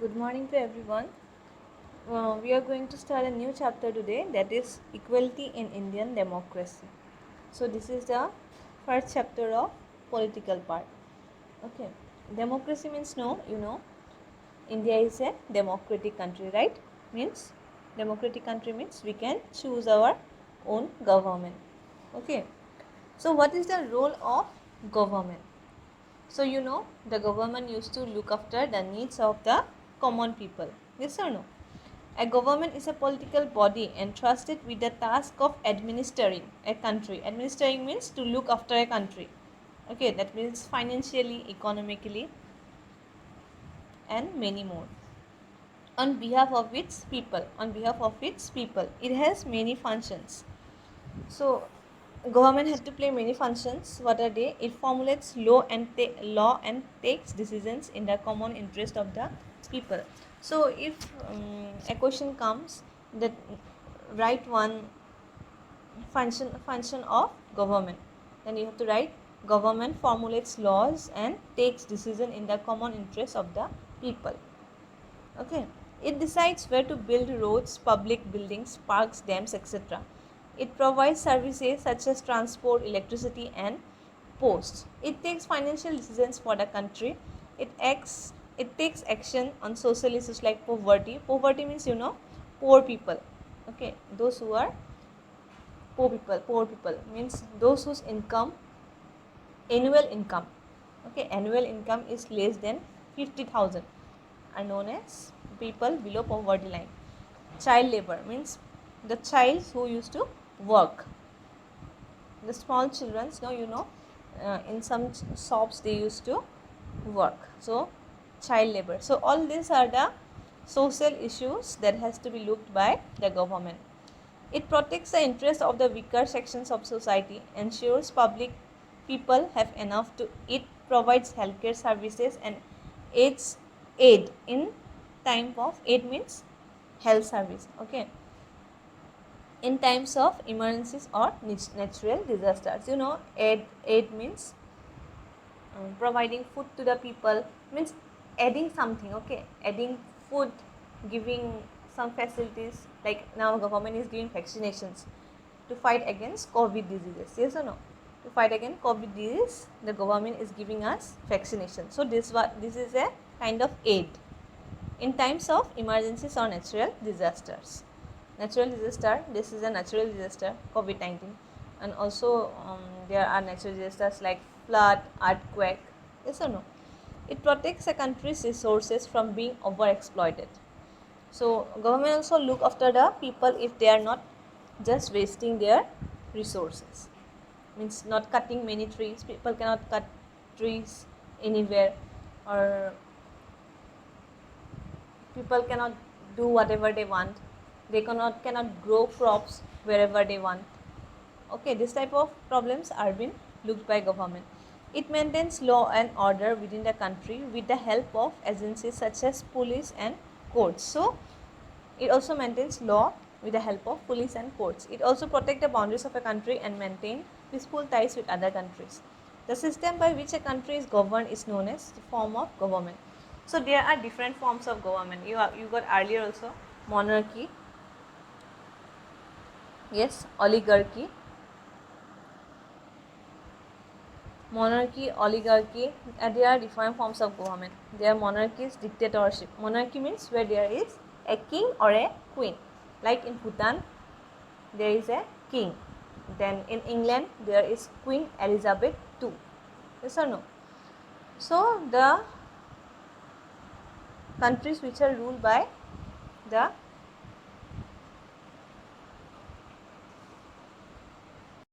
Good morning to everyone. We are going to start a new chapter today, that is equality in Indian democracy. So this is the first chapter of political part. Okay, democracy means India is a democratic country, right? Means democratic country means we can choose our own government. Okay, so what is the role of government? So the government used to look after the needs of the common people. Yes or no? A government is a political body entrusted with the task of administering a country. Administering means to look after a country. Okay, that means financially, economically, and many more. On behalf of its people. On behalf of its people. It has many functions. So government had to play many functions. What are they? It formulates law and takes decisions in the common interest of the people. So if a question comes that write one function of government, then you have to write government formulates laws and takes decision in the common interest of the people. Okay, it decides where to build roads, public buildings, parks, dams, etc. It provides services such as transport, electricity, and posts. It takes financial decisions for the country. It takes action on social issues like poverty. Poverty means poor people. Okay, those who are poor people. Poor people means those whose annual income. Okay, annual income is less than 50,000 are known as people below poverty line. Child labor means the child who used to work. The small children, in some shops they used to work. So child labor. So all these are the social issues that has to be looked by the government. It protects the interests of the weaker sections of society, ensures public people have enough to eat, provides healthcare services, and aids aid in time of aid means health service. Okay, in times of emergencies or natural disasters. Aid means providing food to the people, means adding something. Okay, adding food, giving some facilities, like now government is giving vaccinations to fight against COVID diseases. Yes or no? To fight against COVID disease, the government is giving us vaccination. So this is a kind of aid in times of emergencies or natural disasters. Natural disaster, this is a natural disaster, COVID-19, and also there are natural disasters like flood, earthquake. Yes or no? It protects a country's resources from being overexploited. So government also look after the people if they are not just wasting their resources. Means not cutting many trees. People cannot cut trees anywhere, or people cannot do whatever they want. They cannot grow crops wherever they want. Okay, this type of problems are being looked by government. It maintains law and order within the country with the help of agencies such as police and courts. So it also maintains law with the help of police and courts. It also protects the boundaries of a country and maintain peaceful ties with other countries. The system by which a country is governed is known as the form of government. So there are different forms of government. You got earlier also monarchy, yes, oligarchy, oligarchy, and there are different forms of government. There are monarchies, dictatorship. Monarchy means where there is a king or a queen. Like in Bhutan, there is a king. Then in England, there is Queen Elizabeth II. Yes or no? So the countries which are ruled by the